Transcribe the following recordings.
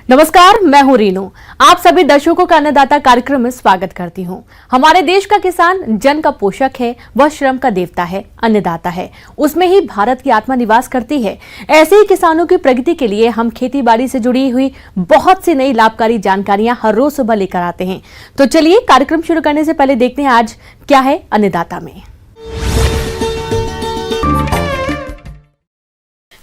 नमस्कार, मैं हूं रीनू। आप सभी दर्शकों का अन्नदाता कार्यक्रम में स्वागत करती हूं। हमारे देश का किसान जन का पोषक है, वह श्रम का देवता है, अन्नदाता है। उसमें ही भारत की आत्मा निवास करती है। ऐसे ही किसानों की प्रगति के लिए हम खेती बाड़ी से जुड़ी हुई बहुत सी नई लाभकारी जानकारियां हर रोज सुबह लेकर आते हैं। तो चलिए कार्यक्रम शुरू करने से पहले देखते हैं आज क्या है अन्नदाता में।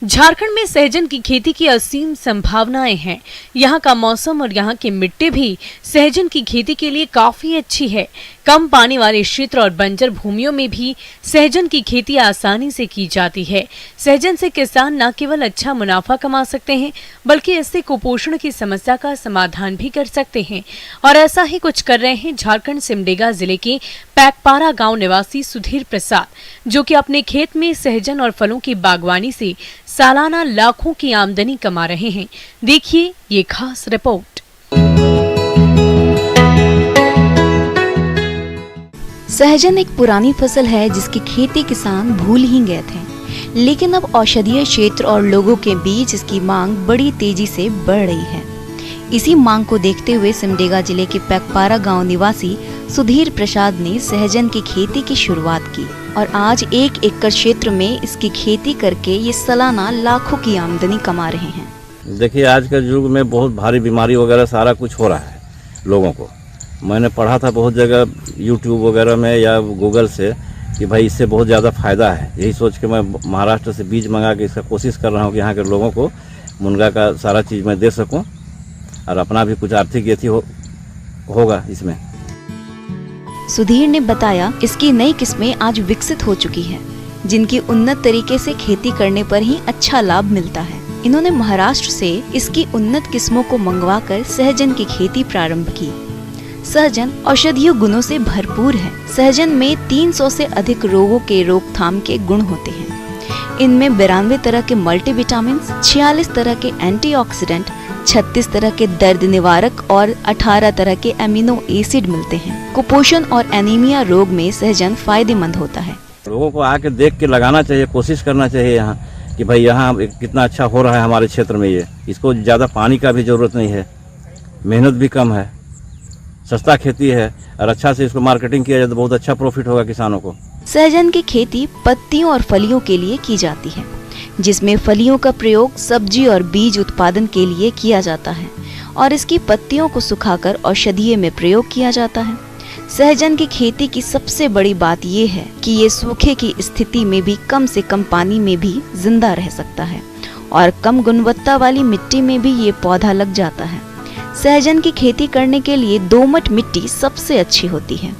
झारखंड में सहजन की खेती की असीम संभावनाएं हैं। यहाँ का मौसम और यहाँ की मिट्टी भी सहजन की खेती के लिए काफी अच्छी है। कम पानी वाले क्षेत्र और बंजर भूमियों में भी सहजन की खेती आसानी से की जाती है। सहजन से किसान न केवल अच्छा मुनाफा कमा सकते हैं, बल्कि इससे कुपोषण की समस्या का समाधान भी कर सकते हैं। और ऐसा ही कुछ कर रहे हैं झारखंड सिमडेगा जिले के पैकपारा गांव निवासी सुधीर प्रसाद, जो कि अपने खेत में सहजन और फलों की बागवानी से सालाना लाखों की आमदनी कमा रहे हैं। देखिए ये खास रिपोर्ट। सहजन एक पुरानी फसल है जिसकी खेती किसान भूल ही गए थे, लेकिन अब औषधीय क्षेत्र और लोगों के बीच इसकी मांग बड़ी तेजी से बढ़ रही है। इसी मांग को देखते हुए सिमडेगा जिले के पैकपारा गांव निवासी सुधीर प्रसाद ने सहजन की खेती की शुरुआत की और आज 1 एकड़ क्षेत्र में इसकी खेती करके ये सालाना लाखों की आमदनी कमा रहे हैं। देखिए, आज के युग में बहुत भारी बीमारी वगैरह सारा कुछ हो रहा है लोगों को। मैंने पढ़ा था बहुत जगह यूट्यूब वगैरह में या गूगल से कि भाई इससे बहुत ज़्यादा फ़ायदा है। यही सोच के मैं महाराष्ट्र से बीज मंगा के इसका कोशिश कर रहा हूँ कि यहाँ के लोगों को मुनगा का सारा चीज़ मैं दे सकूँ और अपना भी कुछ आर्थिक गति होगा इसमें। सुधीर ने बताया इसकी नई किस्में आज विकसित हो चुकी हैं, जिनकी उन्नत तरीके से खेती करने पर ही अच्छा लाभ मिलता है। इन्होंने महाराष्ट्र से इसकी उन्नत किस्मों को मंगवाकर सहजन की खेती प्रारंभ की। सहजन औषधीय गुणों से भरपूर है। सहजन में 300 से अधिक रोगों के रोकथाम के गुण होते हैं। इनमें 92 तरह के मल्टीविटामिन, 46 तरह के एंटीऑक्सीडेंट, 36 तरह के दर्द निवारक और 18 तरह के एमिनो एसिड मिलते हैं। कुपोषण और एनीमिया रोग में सहजन फायदेमंद होता है। लोगों को आके देख के लगाना चाहिए, कोशिश करना चाहिए यहाँ कि भाई यहाँ कितना अच्छा हो रहा है हमारे क्षेत्र में। ये इसको ज़्यादा पानी का भी जरूरत नहीं है, मेहनत भी कम है, सस्ता खेती है और अच्छा से इसको मार्केटिंग किया जाए तो बहुत अच्छा प्रॉफिट होगा किसानों को। सहजन की खेती पत्तियों और फलियों के लिए की जाती है, जिसमें फलियों का प्रयोग सब्जी और बीज उत्पादन के लिए किया जाता है और इसकी पत्तियों को सुखाकर औषधीय में प्रयोग किया जाता है। सहजन की खेती की सबसे बड़ी बात ये है कि ये सूखे की स्थिति में भी कम से कम पानी में भी जिंदा रह सकता है और कम गुणवत्ता वाली मिट्टी में भी ये पौधा लग जाता है। सहजन की खेती करने के लिए दोमट मिट्टी सबसे अच्छी होती है।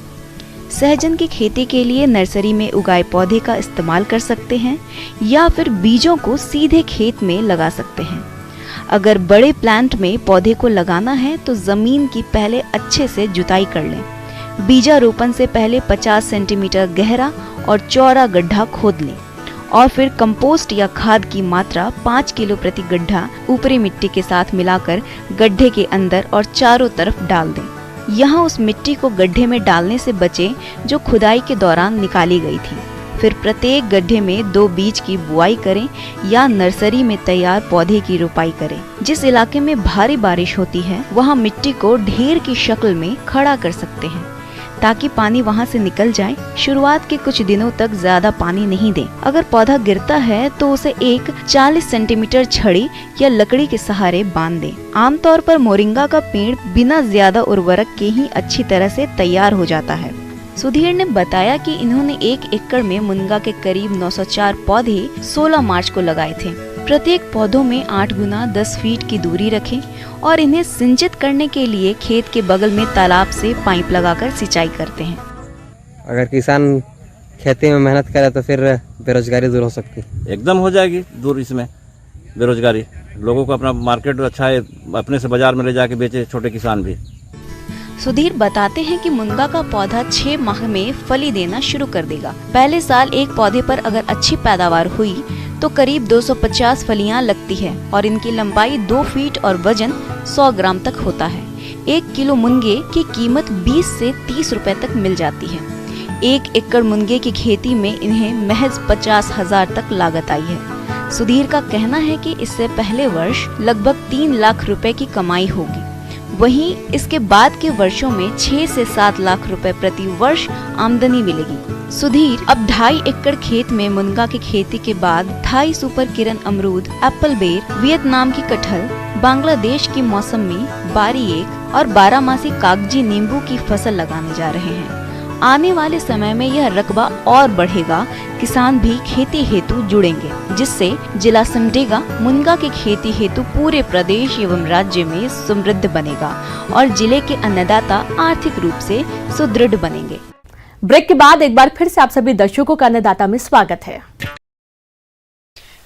सहजन की खेती के लिए नर्सरी में उगाए पौधे का इस्तेमाल कर सकते हैं या फिर बीजों को सीधे खेत में लगा सकते हैं। अगर बड़े प्लांट में पौधे को लगाना है तो जमीन की पहले अच्छे से जुताई कर लें। बीजारोपण से पहले 50 सेंटीमीटर गहरा और चौड़ा गड्ढा खोद लें और फिर कंपोस्ट या खाद की मात्रा 5 किलो प्रति गड्ढा ऊपरी मिट्टी के साथ मिलाकर गड्ढे के अंदर और चारों तरफ डाल दें। यहाँ उस मिट्टी को गड्ढे में डालने से बचें जो खुदाई के दौरान निकाली गई थी। फिर प्रत्येक गड्ढे में 2 बीज की बुआई करें या नर्सरी में तैयार पौधे की रोपाई करें। जिस इलाके में भारी बारिश होती है वहाँ मिट्टी को ढेर की शक्ल में खड़ा कर सकते हैं ताकि पानी वहां से निकल जाए। शुरुआत के कुछ दिनों तक ज्यादा पानी नहीं दें। अगर पौधा गिरता है तो उसे एक 40 सेंटीमीटर छड़ी या लकड़ी के सहारे बांध दें। आमतौर पर मोरिंगा का पेड़ बिना ज्यादा उर्वरक के ही अच्छी तरह से तैयार हो जाता है। सुधीर ने बताया कि इन्होंने 1 एकड़ में मुनगा के करीब 904 पौधे 16 मार्च को लगाए थे। प्रत्येक पौधों में 8 गुना 10 फीट की दूरी रखें और इन्हें सिंचित करने के लिए खेत के बगल में तालाब से पाइप लगाकर सिंचाई करते हैं। अगर किसान खेती में मेहनत करे तो फिर बेरोजगारी दूर हो सकती है। एकदम हो जाएगी दूर इसमें बेरोजगारी। लोगों को अपना मार्केट अच्छा है, अपने से बाजार में ले जाके बेचे छोटे किसान भी। सुधीर बताते हैं कि मुनगा का पौधा 6 माह में फली देना शुरू कर देगा। पहले साल एक पौधे पर अगर अच्छी पैदावार हुई तो करीब 250 फलियां लगती है और इनकी लंबाई 2 फीट और वजन 100 ग्राम तक होता है। 1 किलो मुनगे की कीमत 20 से 30 रुपए तक मिल जाती है। 1 एकड़ मुनगे की खेती में इन्हें महज 50,000 तक लागत आई है। सुधीर का कहना है कि इससे पहले वर्ष लगभग 3 लाख रुपए की कमाई होगी। वहीं इसके बाद के वर्षों में 6 से 7 लाख रुपए प्रति वर्ष आमदनी मिलेगी। सुधीर अब 2.5 एकड़ खेत में मुनगा की खेती के बाद थाई सुपर किरण अमरूद, एप्पल बेर, वियतनाम की कटहल, बांग्लादेश की मौसमी, बारी 1 और 12मासी कागजी नींबू की फसल लगाने जा रहे हैं। आने वाले समय में यह रकबा और बढ़ेगा, किसान भी खेती हेतु जुड़ेंगे, जिससे जिला सिमडेगा मुनगा की खेती हेतु पूरे प्रदेश एवं राज्य में समृद्ध बनेगा और जिले के अन्नदाता आर्थिक रूप से सुदृढ़ बनेंगे। ब्रेक के बाद एक बार फिर से आप सभी दर्शकों का अन्नदाता में स्वागत है।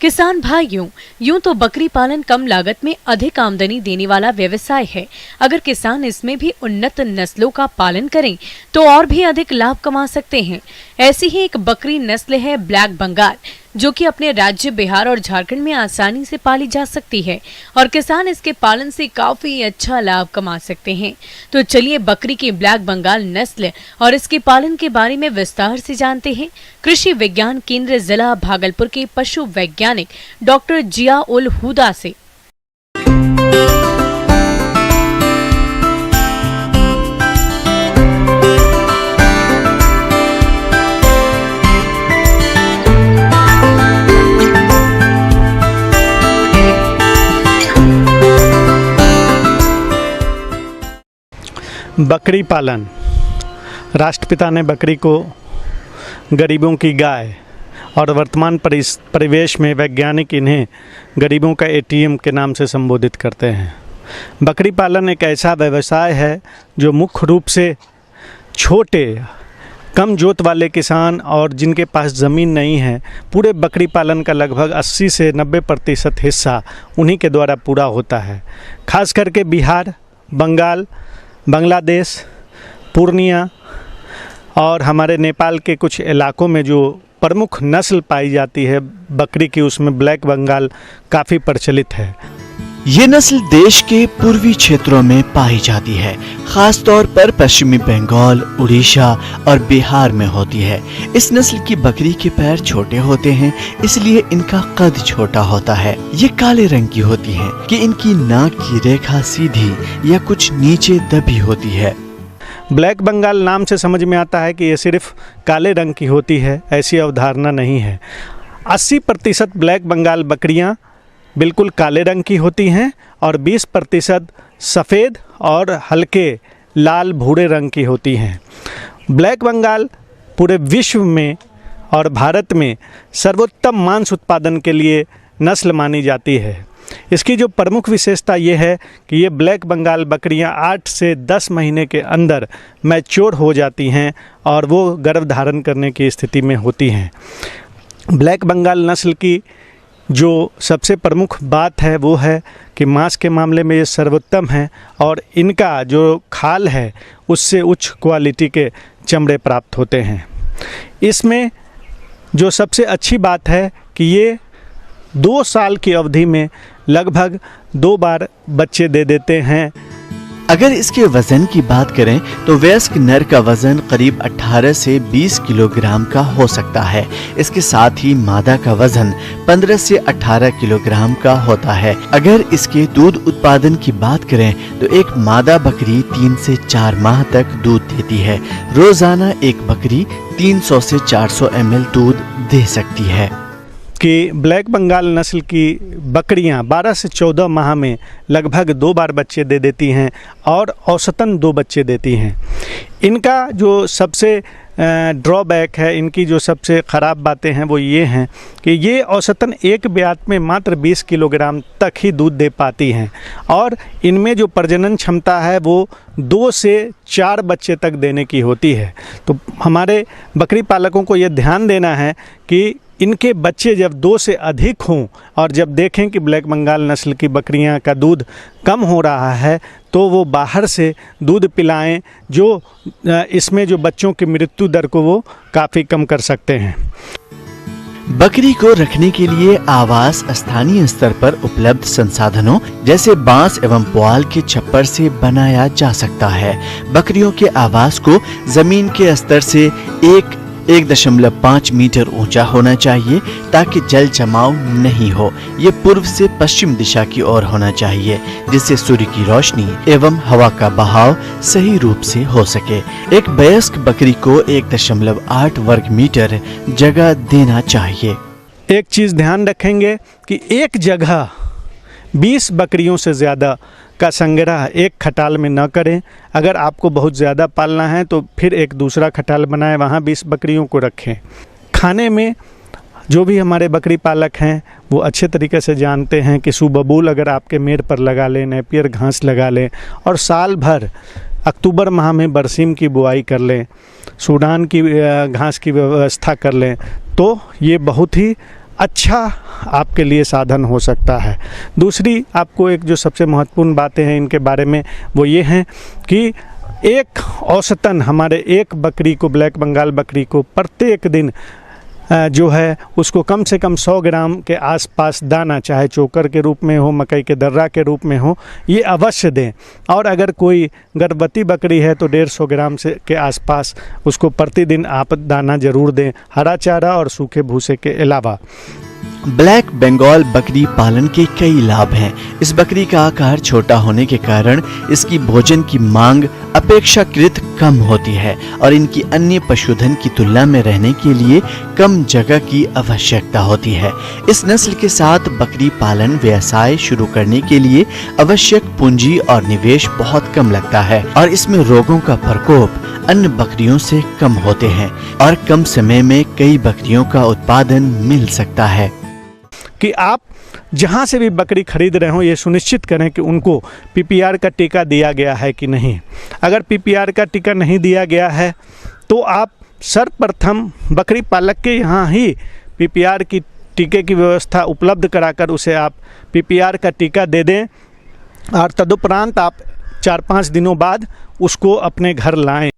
किसान भाइयों, यूं तो बकरी पालन कम लागत में अधिक आमदनी देने वाला व्यवसाय है। अगर किसान इसमें भी उन्नत नस्लों का पालन करें तो और भी अधिक लाभ कमा सकते हैं। ऐसी ही एक बकरी नस्ल है ब्लैक बंगाल, जो कि अपने राज्य बिहार और झारखंड में आसानी से पाली जा सकती है और किसान इसके पालन से काफी अच्छा लाभ कमा सकते हैं। तो चलिए बकरी की ब्लैक बंगाल नस्ल और इसके पालन के बारे में विस्तार से जानते हैं कृषि विज्ञान केंद्र जिला भागलपुर के पशु वैज्ञानिक डॉक्टर जिया उल हुदा से। बकरी पालन, राष्ट्रपिता ने बकरी को गरीबों की गाय और वर्तमान परिवेश में वैज्ञानिक इन्हें गरीबों का एटीएम के नाम से संबोधित करते हैं। बकरी पालन एक ऐसा व्यवसाय है जो मुख्य रूप से छोटे कम जोत वाले किसान और जिनके पास ज़मीन नहीं है, पूरे बकरी पालन का लगभग 80 से 90% हिस्सा उन्हीं के द्वारा पूरा होता है। खास करके बिहार, बंगाल, बांग्लादेश, पूर्णिया और हमारे नेपाल के कुछ इलाकों में जो प्रमुख नस्ल पाई जाती है बकरी की, उसमें ब्लैक बंगाल काफ़ी प्रचलित है। ये नस्ल देश के पूर्वी क्षेत्रों में पाई जाती है, खास तौर पर पश्चिमी बंगाल, उड़ीसा और बिहार में होती है। इस नस्ल की बकरी के पैर छोटे होते हैं, इसलिए इनका कद छोटा होता है। ये काले रंग की होती हैं कि इनकी नाक की रेखा सीधी या कुछ नीचे दबी होती है। ब्लैक बंगाल नाम से समझ में आता है कि ये सिर्फ काले रंग की होती है, ऐसी अवधारणा नहीं है। 80% ब्लैक बंगाल बकरियां बिल्कुल काले रंग की होती हैं और 20% सफ़ेद और हल्के लाल भूरे रंग की होती हैं। ब्लैक बंगाल पूरे विश्व में और भारत में सर्वोत्तम मांस उत्पादन के लिए नस्ल मानी जाती है। इसकी जो प्रमुख विशेषता ये है कि ये ब्लैक बंगाल बकरियां 8 से 10 महीने के अंदर मैच्योर हो जाती हैं और वो गर्भधारण करने की स्थिति में होती हैं। ब्लैक बंगाल नस्ल की जो सबसे प्रमुख बात है वो है कि मांस के मामले में ये सर्वोत्तम है और इनका जो खाल है उससे उच्च क्वालिटी के चमड़े प्राप्त होते हैं। इसमें जो सबसे अच्छी बात है कि ये 2 साल की अवधि में लगभग 2 बार बच्चे दे देते हैं। अगर इसके वजन की बात करें तो वयस्क नर का वजन करीब 18 से 20 किलोग्राम का हो सकता है। इसके साथ ही मादा का वजन 15 से 18 किलोग्राम का होता है। अगर इसके दूध उत्पादन की बात करें तो एक मादा बकरी 3 से 4 माह तक दूध देती है। रोजाना एक बकरी 300 से 400 ml दूध दे सकती है। कि ब्लैक बंगाल नस्ल की बकरियां 12 से 14 माह में लगभग 2 बार बच्चे दे देती हैं और औसतन 2 बच्चे देती हैं। इनका जो सबसे ड्रॉबैक है, इनकी जो सबसे ख़राब बातें हैं वो ये हैं कि ये औसतन एक ब्यात में मात्र 20 किलोग्राम तक ही दूध दे पाती हैं और इनमें जो प्रजनन क्षमता है वो 2 से 4 बच्चे तक देने की होती है। तो हमारे बकरी पालकों को ये ध्यान देना है कि इनके बच्चे जब 2 से अधिक हों और जब देखें कि ब्लैक बंगाल नस्ल की बकरियां का दूध कम हो रहा है तो वो बाहर से दूध पिलाएं, जो इसमें जो बच्चों की मृत्यु दर को वो काफ़ी कम कर सकते हैं। बकरी को रखने के लिए आवास स्थानीय स्तर पर उपलब्ध संसाधनों जैसे बांस एवं पुआल के छप्पर से बनाया जा सकता है। बकरियों के आवास को जमीन के स्तर से 1 1.5 मीटर ऊंचा होना चाहिए ताकि जल जमाव नहीं हो। ये पूर्व से पश्चिम दिशा की ओर होना चाहिए जिससे सूर्य की रोशनी एवं हवा का बहाव सही रूप से हो सके। एक वयस्क बकरी को 1.8 वर्ग मीटर जगह देना चाहिए। एक चीज़ ध्यान रखेंगे कि एक जगह 20 बकरियों से ज़्यादा का संग्रह एक खटाल में न करें। अगर आपको बहुत ज़्यादा पालना है तो फिर एक दूसरा खटाल बनाएं, वहाँ 20 बकरियों को रखें। खाने में जो भी हमारे बकरी पालक हैं वो अच्छे तरीके से जानते हैं कि सुबबूल अगर आपके मेड़ पर लगा लें, नेपियर घास लगा लें और साल भर अक्टूबर माह में बरसीम की बुआई कर लें, सूडान की घास की व्यवस्था कर लें, तो ये बहुत ही अच्छा आपके लिए साधन हो सकता है। दूसरी आपको एक जो सबसे महत्वपूर्ण बातें हैं इनके बारे में वो ये हैं कि एक औसतन हमारे एक बकरी को, ब्लैक बंगाल बकरी को प्रत्येक दिन जो है उसको कम से कम 100 ग्राम के आसपास दाना, चाहे चोकर के रूप में हो, मकई के दर्रा के रूप में हो, ये अवश्य दें। और अगर कोई गर्भवती बकरी है तो 150 ग्राम से के आसपास उसको प्रतिदिन आप दाना ज़रूर दें, हरा चारा और सूखे भूसे के अलावा। ब्लैक बंगाल बकरी पालन के कई लाभ हैं। इस बकरी का आकार छोटा होने के कारण इसकी भोजन की मांग अपेक्षाकृत कम होती है और इनकी अन्य पशुधन की तुलना में रहने के लिए कम जगह की आवश्यकता होती है। इस नस्ल के साथ बकरी पालन व्यवसाय शुरू करने के लिए आवश्यक पूंजी और निवेश बहुत कम लगता है और इसमें रोगों का प्रकोप अन्य बकरियों से कम होते हैं और कम समय में कई बकरियों का उत्पादन मिल सकता है। कि आप जहाँ से भी बकरी खरीद रहे हो ये सुनिश्चित करें कि उनको पीपीआर का टीका दिया गया है कि नहीं। अगर पीपीआर का टीका नहीं दिया गया है तो आप सर्वप्रथम बकरी पालक के यहाँ ही पीपीआर की टीके की व्यवस्था उपलब्ध कराकर उसे आप पीपीआर का टीका दे दें और तदुपरांत आप 4-5 दिनों बाद उसको अपने घर लाएं।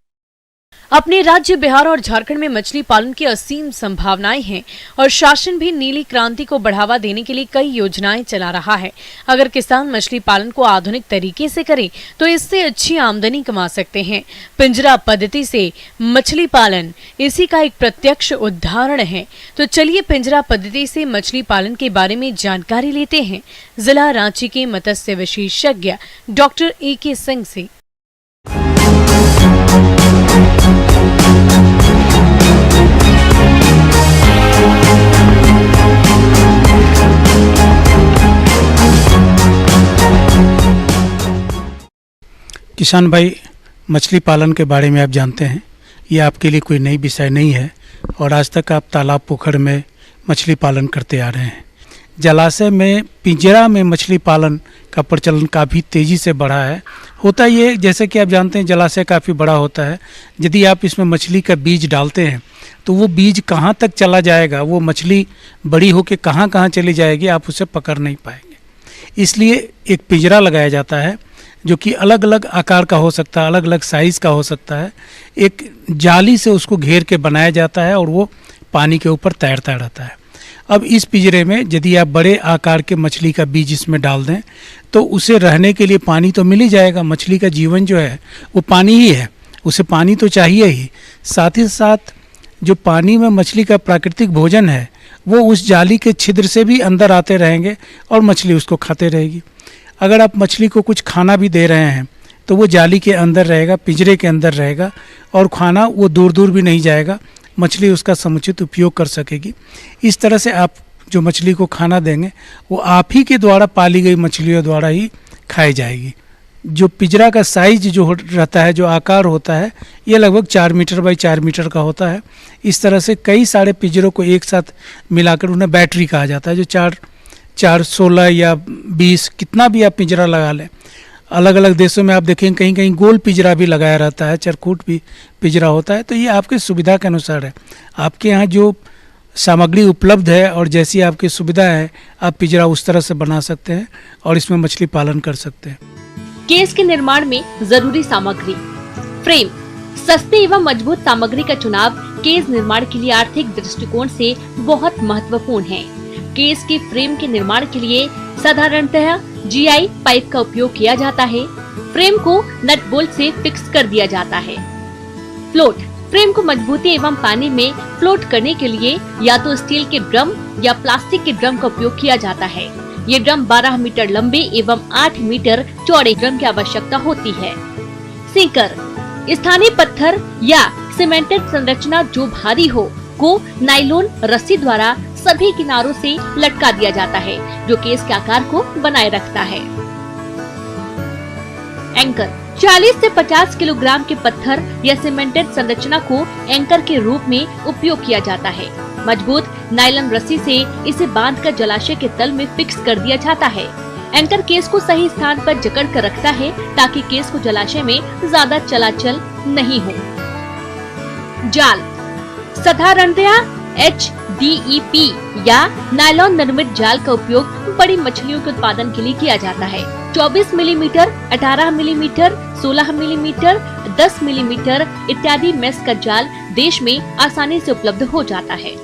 अपने राज्य बिहार और झारखंड में मछली पालन की असीम संभावनाएं हैं और शासन भी नीली क्रांति को बढ़ावा देने के लिए कई योजनाएं चला रहा है। अगर किसान मछली पालन को आधुनिक तरीके से करें तो इससे अच्छी आमदनी कमा सकते हैं। पिंजरा पद्धति से मछली पालन इसी का एक प्रत्यक्ष उदाहरण है। तो चलिए पिंजरा पद्धति से मछली पालन के बारे में जानकारी लेते हैं जिला रांची के मत्स्य विशेषज्ञ डॉक्टर AK सिंह से। किसान भाई, मछली पालन के बारे में आप जानते हैं, ये आपके लिए कोई नई विषय नहीं है और आज तक आप तालाब पोखर में मछली पालन करते आ रहे हैं। जलाशय में पिंजरा में मछली पालन का प्रचलन काफ़ी तेज़ी से बढ़ा है। होता ये, जैसे कि आप जानते हैं, जलाशय काफ़ी बड़ा होता है। यदि आप इसमें मछली का बीज डालते हैं तो वो बीज कहाँ तक चला जाएगा, वो मछली बड़ी होकर कहाँ कहाँ चली जाएगी, आप उसे पकड़ नहीं पाएंगे। इसलिए एक पिंजरा लगाया जाता है जो कि अलग अलग आकार का हो सकता है, अलग अलग साइज़ का हो सकता है। एक जाली से उसको घेर के बनाया जाता है और वो पानी के ऊपर तैरता रहता है। अब इस पिंजरे में यदि आप बड़े आकार के मछली का बीज इसमें डाल दें तो उसे रहने के लिए पानी तो मिल ही जाएगा। मछली का जीवन जो है वो पानी ही है, उसे पानी तो चाहिए ही। साथ ही साथ जो पानी में मछली का प्राकृतिक भोजन है वो उस जाली के छिद्र से भी अंदर आते रहेंगे और मछली उसको खाते रहेगी। अगर आप मछली को कुछ खाना भी दे रहे हैं तो वो जाली के अंदर रहेगा, पिंजरे के अंदर रहेगा और खाना वो दूर दूर भी नहीं जाएगा, मछली उसका समुचित उपयोग कर सकेगी। इस तरह से आप जो मछली को खाना देंगे वो आप ही के द्वारा पाली गई मछलियों द्वारा ही खाई जाएगी। जो पिंजरा का साइज जो रहता है, जो आकार होता है, ये लगभग 4 मीटर बाई 4 मीटर का होता है। इस तरह से कई सारे पिंजरों को एक साथ मिलाकर उन्हें बैटरी कहा जाता है, जो 4, 16 या 20 कितना भी आप पिंजरा लगा लें। अलग अलग देशों में आप देखेंगे कहीं कहीं गोल पिंजरा भी लगाया रहता है, चरकूट भी पिंजरा होता है। तो ये आपकी सुविधा के अनुसार है, आपके यहाँ जो सामग्री उपलब्ध है और जैसी आपकी सुविधा है आप पिंजरा उस तरह से बना सकते हैं और इसमें मछली पालन कर सकते हैं। केज के निर्माण में जरूरी सामग्री। फ्रेम। सस्ते एवं मजबूत सामग्री का चुनाव केज निर्माण के लिए आर्थिक दृष्टिकोण से बहुत महत्वपूर्ण है। केज के फ्रेम के निर्माण के लिए साधारणतः GI पाइप का उपयोग किया जाता है। फ्रेम को नट बोल्ट से फिक्स कर दिया जाता है। फ्लोट। फ्रेम को मजबूती एवं पानी में फ्लोट करने के लिए या तो स्टील के ड्रम या प्लास्टिक के ड्रम का उपयोग किया जाता है। ये ड्रम 12 मीटर लंबे एवं 8 मीटर चौड़े ड्रम की आवश्यकता होती है। सिंकर, स्थानीय पत्थर या सीमेंटेड संरचना जो भारी हो को नायलॉन रस्सी द्वारा सभी किनारों से लटका दिया जाता है, जो केस के आकार को बनाए रखता है। एंकर, 40 से 50 किलोग्राम के पत्थर या सीमेंटेड संरचना को एंकर के रूप में उपयोग किया जाता है। मजबूत नायलॉन रस्सी से इसे बांधकर जलाशय के तल में फिक्स कर दिया जाता है। एंकर केस को सही स्थान पर जकड़ कर रखता है ताकि केस को जलाशय में ज्यादा चलाचल नहीं हो। जाल, साधारणतया HDEP या नायलॉन निर्मित जाल का उपयोग बड़ी मछलियों के उत्पादन के लिए किया जाता है। 24 मिलीमीटर, 18 मिलीमीटर, 16 मिलीमीटर, 10 मिलीमीटर इत्यादि मेश का जाल देश में आसानी से उपलब्ध हो जाता है।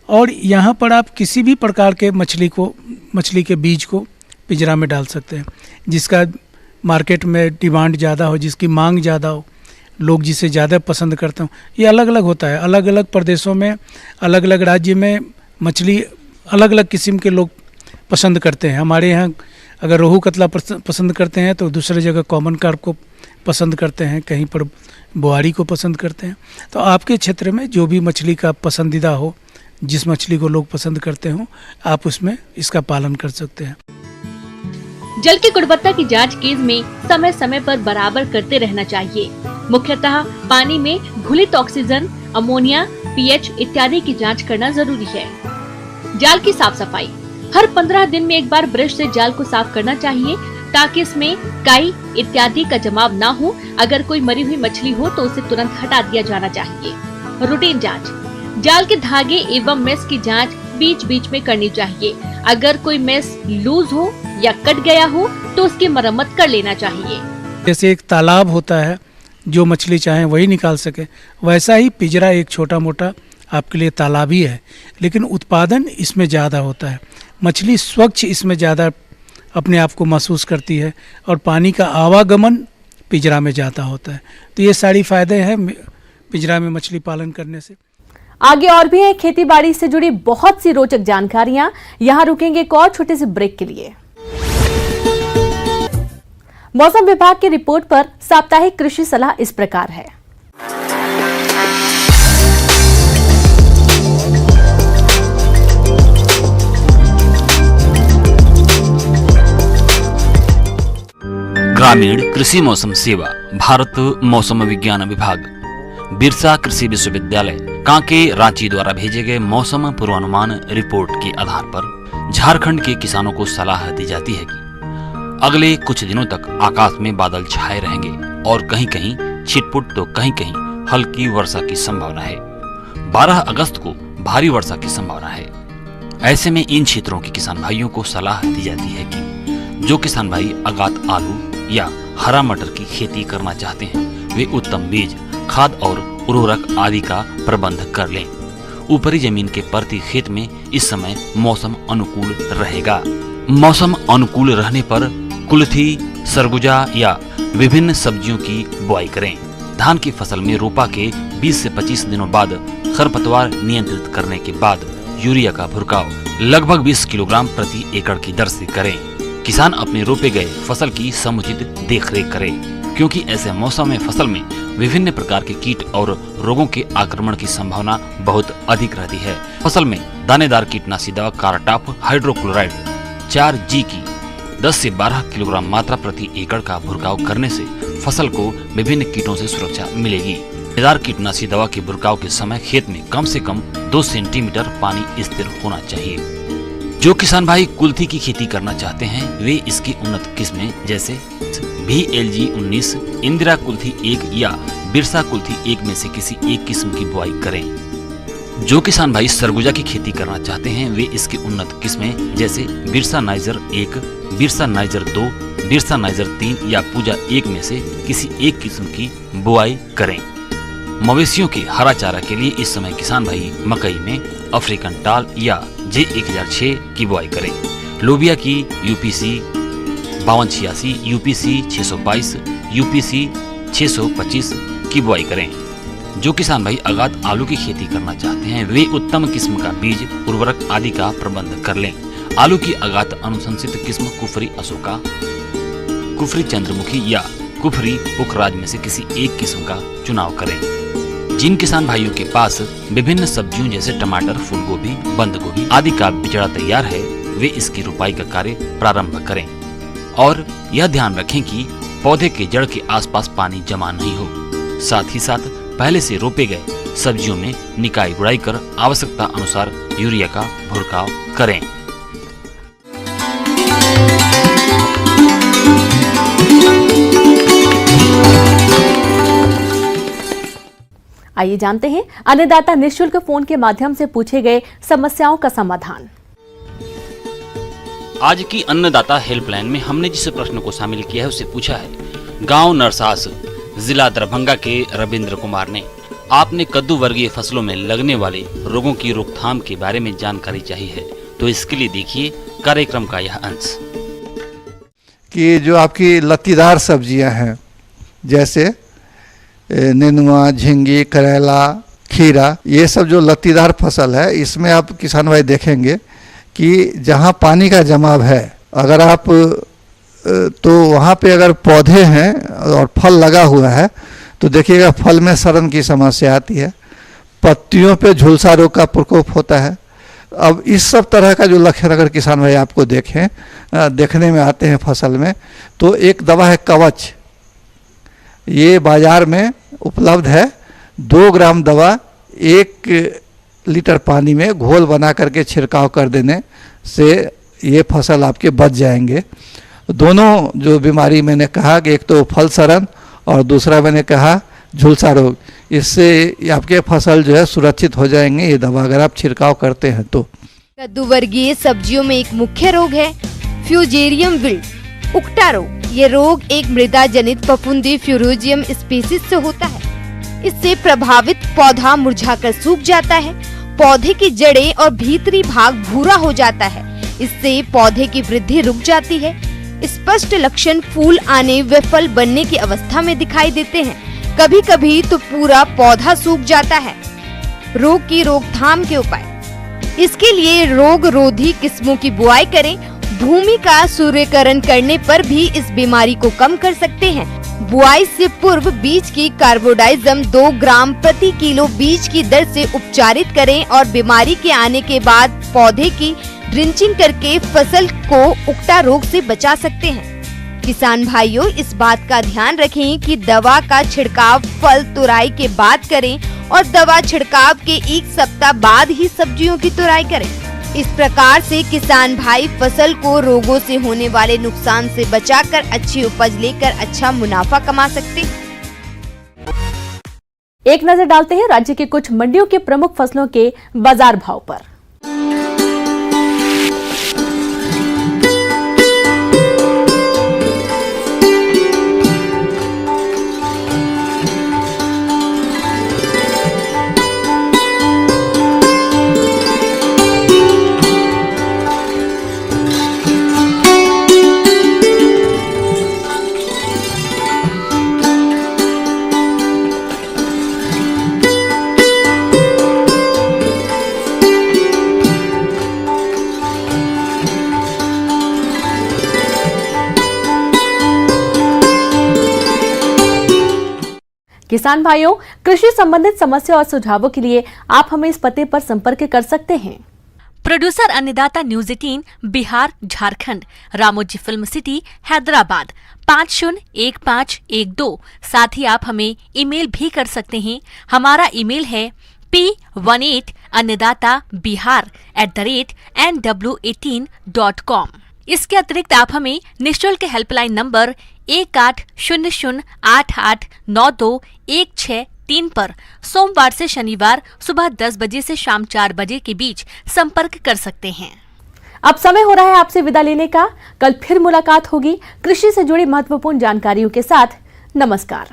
और यहाँ पर आप किसी भी प्रकार के मछली के बीज को पिंजरा में डाल सकते हैं, जिसका मार्केट में डिमांड ज़्यादा हो, जिसकी मांग ज़्यादा हो, लोग जिसे ज़्यादा पसंद करते हो। ये अलग अलग होता है, अलग अलग प्रदेशों में, अलग अलग राज्य में मछली अलग अलग किस्म के लोग पसंद करते हैं। हमारे यहाँ अगर रोहू कतला पसंद करते हैं तो दूसरी जगह कॉमन कार्प को पसंद करते हैं, कहीं पर बोआरी को पसंद करते हैं। तो आपके क्षेत्र में जो भी मछली का पसंदीदा हो, जिस मछली को लोग पसंद करते हो, आप उसमें इसका पालन कर सकते हैं। जल की गुणवत्ता की जांच केज में समय समय पर बराबर करते रहना चाहिए। मुख्यतः पानी में घुलित ऑक्सीजन, अमोनिया, pH इत्यादि की जांच करना जरूरी है। जाल की साफ सफाई, हर 15 दिन में एक बार ब्रश से जाल को साफ करना चाहिए ताकि इसमें काई इत्यादि का जमाव ना हो। अगर कोई मरी हुई मछली हो तो उसे तुरंत हटा दिया जाना चाहिए। रूटीन जांच, जाल के धागे एवं मेश की जांच बीच बीच में करनी चाहिए। अगर कोई मेश लूज हो या कट गया हो तो उसकी मरम्मत कर लेना चाहिए। जैसे एक तालाब होता है, जो मछली चाहे वही निकाल सके, वैसा ही पिंजरा एक छोटा मोटा आपके लिए तालाब ही है, लेकिन उत्पादन इसमें ज़्यादा होता है। मछली स्वच्छ इसमें ज़्यादा अपने आप को महसूस करती है और पानी का आवागमन पिंजरा में ज़्यादा होता है। तो ये सारी फायदे हैं पिंजरा में मछली पालन करने से। आगे और भी है खेती बाड़ी से जुड़ी बहुत सी रोचक जानकारियां। यहां रुकेंगे एक और छोटे से ब्रेक के लिए। मौसम विभाग की रिपोर्ट पर साप्ताहिक कृषि सलाह इस प्रकार है। ग्रामीण कृषि मौसम सेवा, भारत मौसम विज्ञान विभाग, बिरसा कृषि विश्वविद्यालय कांके, रांची द्वारा भेजे गए मौसम पूर्वानुमान रिपोर्ट के आधार पर झारखंड के किसानों को सलाह दी जाती है कि अगले कुछ दिनों तक आकाश में बादल छाए रहेंगे और कहीं कहीं छिटपुट तो कहीं कहीं हल्की वर्षा की संभावना है। 12 अगस्त को भारी वर्षा की संभावना है। ऐसे में इन क्षेत्रों के किसान भाइयों को सलाह दी जाती है कि जो किसान भाई आगात आलू या हरा मटर की खेती करना चाहते हैं वे उत्तम बीज, खाद और उर्वरक आदि का प्रबंध कर लें। ऊपरी जमीन के प्रति खेत में इस समय मौसम अनुकूल रहेगा। मौसम अनुकूल रहने पर कुल्थी, सरगुजा या विभिन्न सब्जियों की बुआई करें। धान की फसल में रोपा के 20 से 25 दिनों बाद खरपतवार नियंत्रित करने के बाद यूरिया का भुरकाव लगभग 20 किलोग्राम प्रति एकड़ की दर से करें। किसान अपने रोपे गए फसल की समुचित देखरेख करे, क्योंकि ऐसे मौसम में फसल में विभिन्न प्रकार के कीट और रोगों के आक्रमण की संभावना बहुत अधिक रहती है। फसल में दानेदार कीटनाशी दवा कारटाप हाइड्रोक्लोराइड 4G की 10 से 12 किलोग्राम मात्रा प्रति एकड़ का भुरकाव करने से फसल को विभिन्न कीटों से सुरक्षा मिलेगी। दानेदार कीटनाशी दवा के भुरकाव के समय खेत में कम से कम 2 सेंटीमीटर पानी स्थिर होना चाहिए। जो किसान भाई कुल्थी की खेती करना चाहते हैं वे इसकी उन्नत किस्में जैसे VLG 19, इंदिरा कुल्थी 1 या बिरसा कुल्थी 1 में से किसी एक किस्म की बुआई करें। जो किसान भाई सरगुजा की खेती करना चाहते हैं वे इसकी उन्नत किस्में जैसे Birsa niger 1, Birsa niger 2, Birsa niger 3 या पूजा 1 में से किसी एक किस्म की बुआई करें। मवेशियों के हरा चारा के लिए इस समय किसान भाई मकई में अफ्रीकन टाल या J1006 की बुआई करें। लोबिया की UPC 5286, UPC 622, UPC 625 की बुआई करें। जो किसान भाई अगाध आलू की खेती करना चाहते हैं वे उत्तम किस्म का बीज, उर्वरक आदि का प्रबंध कर लें। आलू की अगाध अनुशंसित किस्म कुफरी अशोका, कुफरी चंद्रमुखी या कुफरी पुखराज में से किसी एक किस्म का चुनाव करें। जिन किसान भाइयों के पास विभिन्न सब्जियों जैसे टमाटर, फूलगोभी, बंद गोभी आदि का बिचड़ा तैयार है वे इसकी रुपाई का कार्य प्रारंभ करें और यह ध्यान रखें कि पौधे के जड़ के आसपास पानी जमा नहीं हो। साथ ही साथ पहले से रोपे गए सब्जियों में निकाई गुड़ाई कर आवश्यकता अनुसार यूरिया का भुरकाव करें। आइए जानते हैं अन्नदाता निःशुल्क फोन के माध्यम से पूछे गए समस्याओं का समाधान। आज की अन्नदाता हेल्पलाइन में हमने जिस प्रश्न को शामिल किया है उसे पूछा है गांव नरसास, जिला दरभंगा के रविंद्र कुमार ने। आपने कद्दू वर्गीय फसलों में लगने वाले रोगों की रोकथाम के बारे में जानकारी चाहिए है, तो इसके लिए देखिए कार्यक्रम का यह अंश। कि जो आपकी लत्तीदार सब्जियां हैं जैसे नेनुआ, झींगी, करेला, खीरा, ये सब जो लत्तीदार फसल है इसमें आप किसान भाई देखेंगे कि जहाँ पानी का जमाव है, अगर आप तो वहाँ पे अगर पौधे हैं और फल लगा हुआ है तो देखिएगा फल में सड़न की समस्या आती है, पत्तियों पे झुलसा रोग का प्रकोप होता है। अब इस सब तरह का जो लक्षण अगर किसान भाई आपको देखने में आते हैं फसल में, तो एक दवा है कवच, ये बाजार में उपलब्ध है। 2 ग्राम दवा 1 लीटर पानी में घोल बना करके छिड़काव कर देने से ये फसल आपके बच जाएंगे। दोनों जो बीमारी मैंने कहा कि एक तो फल सड़न और दूसरा मैंने कहा झुलसा रोग, इससे आपके फसल जो है सुरक्षित हो जाएंगे ये दवा अगर आप छिड़काव करते हैं तो। कद्दू वर्गीय सब्जियों में एक मुख्य रोग है फ्यूजेरियम विल्ट, उकटा रोग। ये रोग एक मृदा जनित फफूंदी फ्यूरोजियम स्पीसीज से होता है। इससे प्रभावित पौधा मुरझाकर सूख जाता है, पौधे की जड़ें और भीतरी भाग भूरा हो जाता है। इससे पौधे की वृद्धि रुक जाती है। स्पष्ट लक्षण फूल आने व फल बनने की अवस्था में दिखाई देते हैं। कभी कभी तो पूरा पौधा सूख जाता है। रोग की रोकथाम के उपाय, इसके लिए रोग रोधी किस्मों की बुआई करें। भूमि का सूर्यकरण करने पर भी इस बीमारी को कम कर सकते हैं। बुआई से पूर्व बीज की कार्बोडाइजम 2 ग्राम प्रति किलो बीज की दर से उपचारित करें और बीमारी के आने के बाद पौधे की ड्रिंचिंग करके फसल को उकटा रोग से बचा सकते हैं। किसान भाइयों, इस बात का ध्यान रखें कि दवा का छिड़काव फल तुराई के बाद करें और दवा छिड़काव के 1 सप्ताह बाद ही सब्जियों की तुराई करें। इस प्रकार से किसान भाई फसल को रोगों से होने वाले नुकसान से बचाकर अच्छी उपज लेकर अच्छा मुनाफा कमा सकते हैं। एक नजर डालते हैं राज्य के कुछ मंडियों के प्रमुख फसलों के बाजार भाव पर। किसान भाइयों, कृषि संबंधित समस्या और सुझावों के लिए आप हमें इस पते पर संपर्क कर सकते हैं। प्रोड्यूसर अन्नदाता news 18 Bihar Jharkhand, Ramoji film city Hyderabad 501512। साथ ही आप हमें ईमेल भी कर सकते हैं। हमारा ईमेल है p18annadatabihar@nw18.com। इसके अतिरिक्त आप हमें निःशुल्क हेल्पलाइन नंबर 1800889216 पर सोमवार से शनिवार सुबह 10 बजे से शाम 4 बजे के बीच संपर्क कर सकते हैं। अब समय हो रहा है आपसे विदा लेने का। कल फिर मुलाकात होगी कृषि से जुड़ी महत्वपूर्ण जानकारियों के साथ। नमस्कार।